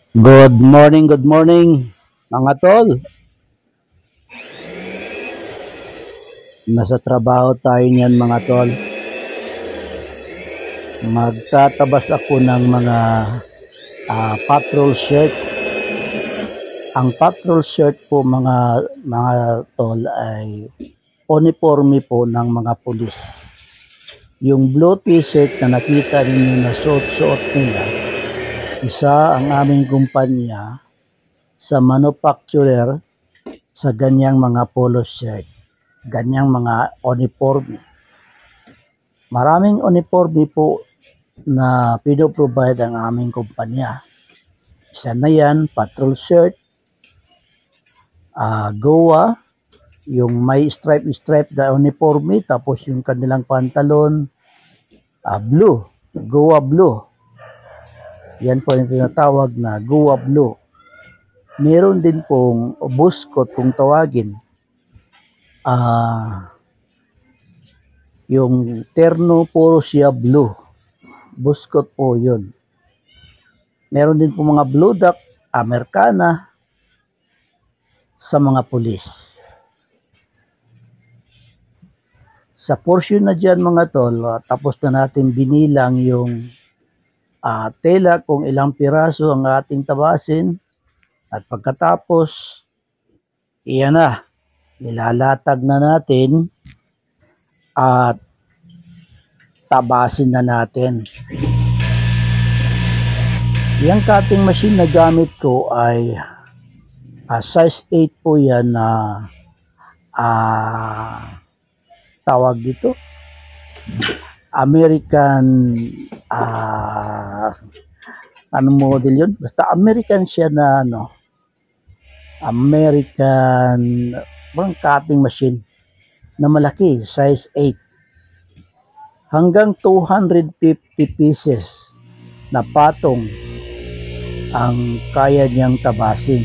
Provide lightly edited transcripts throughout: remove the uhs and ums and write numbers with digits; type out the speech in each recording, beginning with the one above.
Good morning mga tol. Nasa trabaho tayo niyan mga tol. Magtatabas ako ng mga patrol shirt. Ang patrol shirt po mga tol ay uniforme po ng mga pulis. Yung blue t-shirt na nakita ninyo na suot-suot nila, isa ang aming kumpanya sa manufacturer sa ganyang mga polo shirt, ganyang mga uniforme. Maraming uniforme po na pinoprovide ang aming kumpanya. Isa na yan, patrol shirt, GOA, yung may stripe na uniforme, tapos yung kanilang pantalon, blue, GOA blue. Yan po yung tinatawag na GOA blue. Meron din pong buskot kung tawagin. Yung terno puro siya blue. Buskot po yun. Meron din po mga blue duck, Americana sa mga pulis. Sa portion na dyan mga tol, tapos na natin binilang yung tela kung ilang piraso ang ating tabasin. At pagkatapos, iyan na, nilalatag na natin at tabasin na natin. Yung cutting machine na gamit ko ay size 8 po yan na tawag dito American anong model yun? Basta American siya na American cutting machine na malaki, size 8. Hanggang 250 pieces na patong ang kaya niyang tabasin.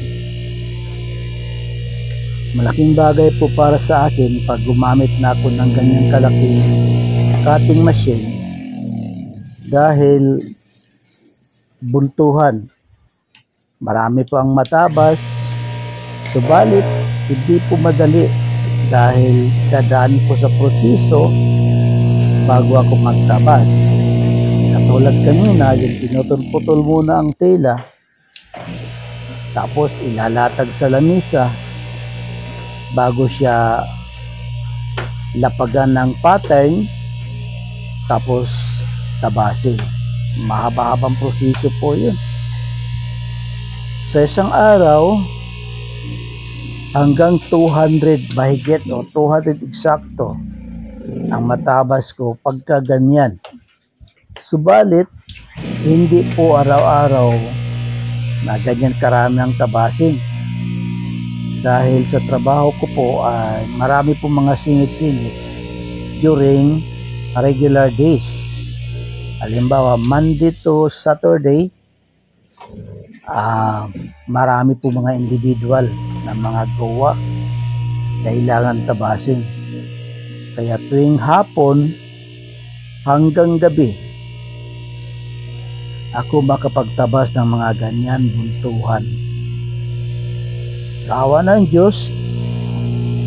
Malaking bagay po para sa akin pag gumamit na ako ng ganyang kalaking cutting machine dahil buntuhan. Marami po ang matabas, subalit hindi po madali dahil dadaan po sa proseso bago ako magtabas. Katulad kanina, yung pinutol-putol muna ang tela, tapos ilalatag sa lamisa bago siya lapagan ng pattern, tapos tabasin. Mahaba-habang proseso po yun. Sa isang araw, hanggang 200 mahigit o 200 eksakto ang matabas ko pagka ganyan. Subalit, hindi po araw-araw na ganyan karami ang tabasin. Dahil sa trabaho ko po ay marami po mga singit-singit during regular days. Halimbawa, Monday to Saturday, marami po mga individual na mga gawa kailangan tabasin. Kaya tuwing hapon hanggang gabi, ako makapagtabas ng mga ganyan buntuhan. Sa awa ng Diyos,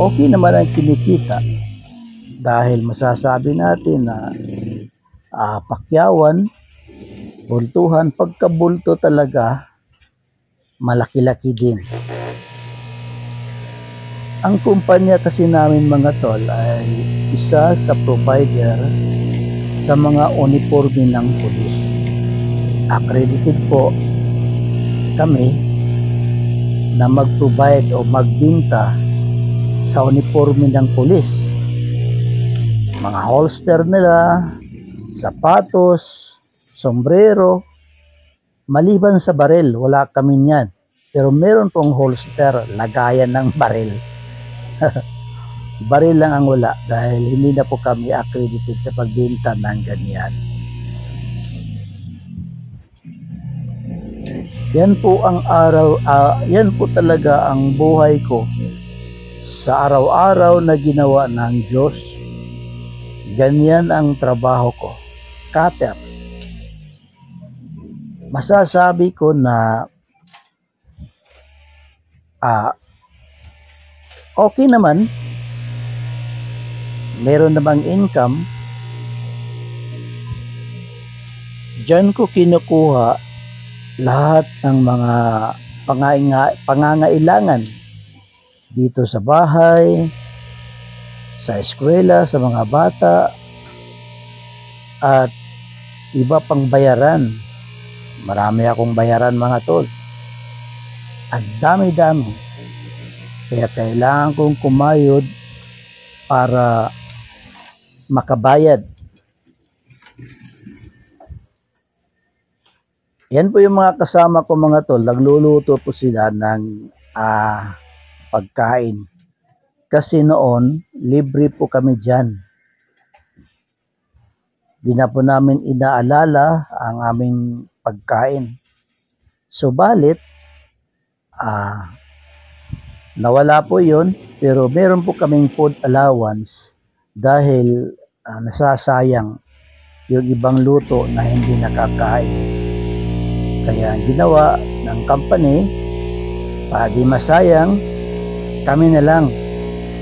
okay naman ang kinikita dahil masasabi natin na pakyawan, bultuhan, pagkabulto talaga, malaki-laki din. Ang kumpanya kasi namin mga tol ay isa sa provider sa mga uniforme ng pulis. Accredited po kami na mag-provide o magbinta sa uniforme ng pulis. Mga holster nila, sapatos, sombrero, maliban sa baril, wala kami niyan. Pero meron pong holster, lagayan ng baril. Baril lang ang wala dahil hindi na po kami accredited sa pagbenta ng ganyan. Yan po ang yan po talaga ang buhay ko sa araw-araw na ginawa ng Diyos. Ganyan ang trabaho ko, cutter. Masasabi ko na ah, okay naman, meron namang income. Diyan ko kinukuha lahat ng mga pangangailangan dito sa bahay, sa eskwela, sa mga bata, at iba pang bayaran. Marami akong bayaran mga tol. Ang dami-dami. Kaya kailangan kong kumayod para makabayad. Yan po yung mga kasama ko mga tol. Nagluluto po sila ng pagkain. Kasi noon, libre po kami dyan. Di na po namin inaalala ang aming pagkain. Subalit, nawala po yun, pero meron po kaming food allowance dahil nasasayang yung ibang luto na hindi nakakain. Kaya ang ginawa ng company, para di masayang, kami na lang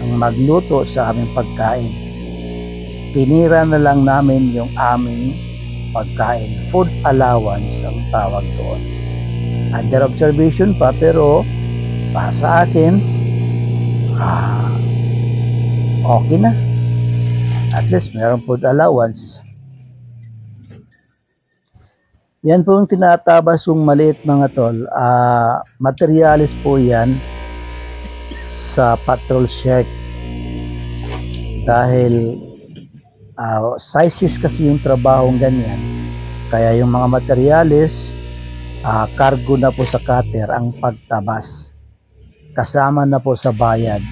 ang magluto sa aming pagkain. Pinira na lang namin yung aming pagkain. Food allowance ang tawag doon. Under observation pa, pero para sa akin, okay na. At least meron food allowance. Yan po yung tinatabas kong maliit mga tol. Materialis po yan sa patrol shirt. Dahil sizes kasi yung trabahong ganyan. Kaya yung mga materialis, cargo na po sa cutter ang pagtabas. Kasama na po sa bayad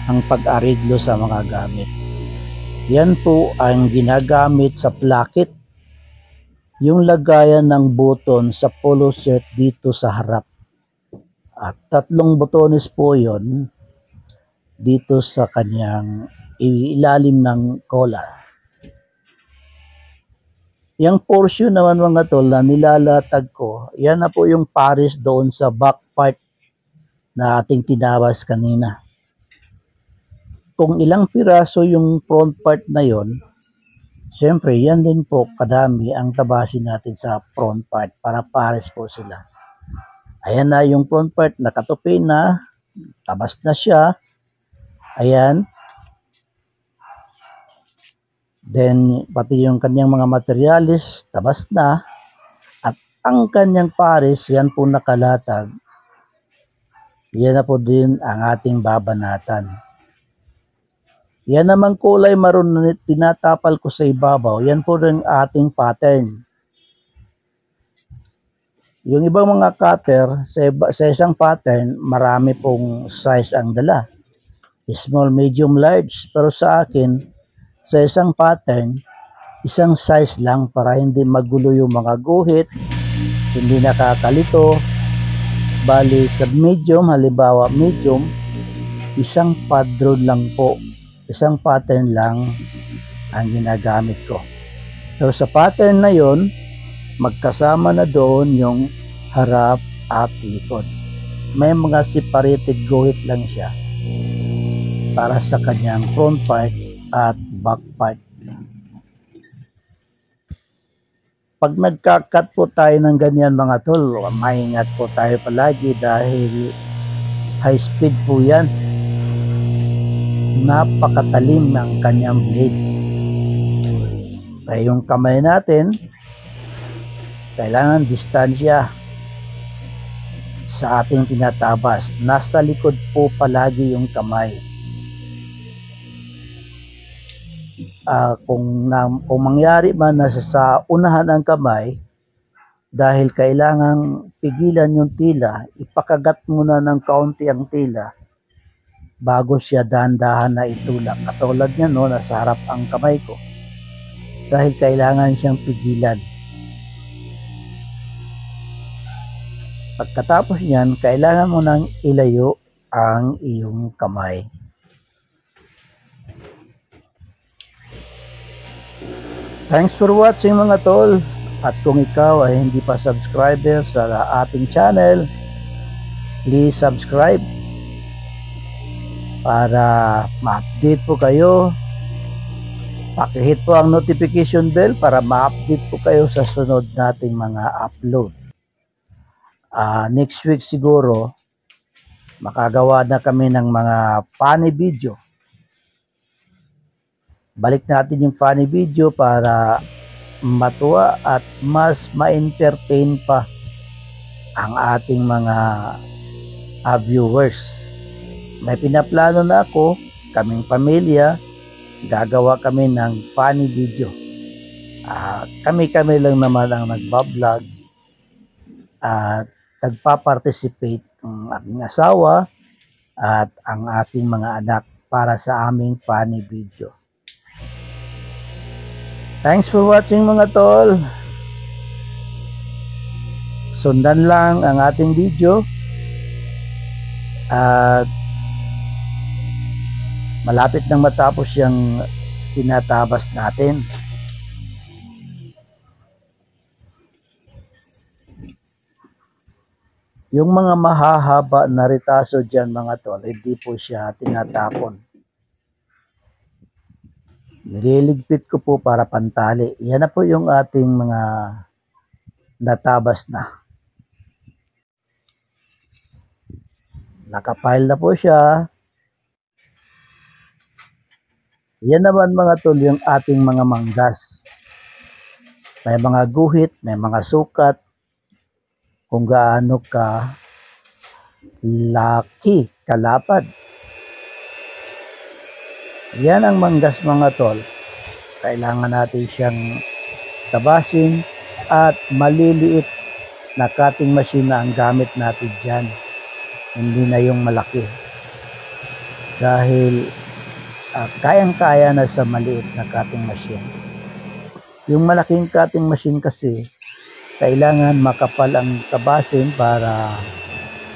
ang pag-ariglo sa mga gamit. Yan po ang ginagamit sa placket. Yung lagayan ng button sa polo shirt dito sa harap. At 3 botones po yon dito sa kanyang ilalim ng collar. Yung portion naman mga tol na nilalatag ko, yan na po yung pares doon sa back part na ating tinabas kanina. Kung ilang piraso yung front part na yon, siyempre, yan din po kadami ang tabasin natin sa front part para pares po sila. Ayan na yung front part, nakatupi na, tabas na siya. Ayan. Then, pati yung kanyang mga materialis, tabas na. At ang kanyang pares, yan po nakalatag. Yan na po din ang ating babanatan. Yan naman kulay maroon na tinatapal ko sa ibabaw. Yan po rin ating pattern. Yung ibang mga cutter, sa isang pattern, marami pong size ang dala. Small, medium, large. Pero sa akin, sa isang pattern, isang size lang para hindi magulo yung mga guhit, hindi nakakalito. Bali, sa medium, halimbawa medium, isang padron lang po. Isang pattern lang ang ginagamit ko. So sa pattern na yon, magkasama na doon yung harap at likod. May mga separated guhit lang siya para sa kanyang front part at back part. Pag nagka-cut po tayo ng ganyan mga tol, maingat po tayo palagi dahil high speed po yan. Napakatalim ng kanyang blade. Kaya yung kamay natin, kailangan distansya sa ating tinatabas. Nasa likod po palagi yung kamay. Kung mangyari man nasa sa unahan ang kamay, dahil kailangan pigilan yung tila, ipakagat muna ng kaunti ang tila bago siya dahan-dahan na itulak. Katulad niya, no, nasa harap ang kamay ko. Dahil kailangan siyang pigilan. Pagkatapos niyan, kailangan mo nang ilayo ang iyong kamay. Thanks for watching mga tol. At kung ikaw ay hindi pa subscriber sa ating channel, please subscribe. para ma-update po kayo. Pakihit po ang notification bell para ma-update po kayo sa sunod nating mga upload. Next week siguro, makagawa na kami ng mga funny video. Balik natin yung funny video para matuwa at mas ma-entertain pa ang ating mga viewers. May pinaplano na ako, kaming pamilya, gagawa kami ng funny video. Kami-kami lang naman ang nagbablog at nagpa-participate ang aking asawa at ang ating mga anak para sa aming funny video. Thanks for watching mga tol. Sundan lang ang ating video at malapit nang matapos yung tinatabas natin. Yung mga mahahaba na retaso dyan mga tol, hindi po siya tinatapon. Nililigpit ko po para pantali. Yan na po yung ating mga natabas na. Nakapile na po siya. Yan naman mga tol yung ating mga manggas. May mga guhit, may mga sukat. Kung gaano ka laki, kalapad. Yan ang manggas mga tol. Kailangan natin siyang tabasin at maliliit na cutting machine na ang gamit natin dyan. Hindi na yung malaki. Dahil kayang-kaya na sa maliit na cutting machine. Yung malaking cutting machine kasi, kailangan makapal ang tabasin para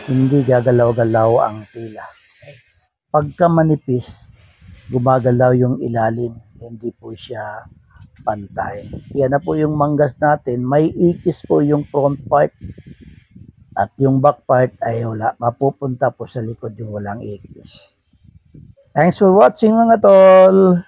hindi gagalaw-galaw ang tila. Pagka manipis, gumagalaw yung ilalim, hindi po siya pantay. Yan na po yung manggas natin. May ikis po yung front part at yung back part ay wala. Mapupunta po sa likod yung walang ikis. Thanks for watching mga tol!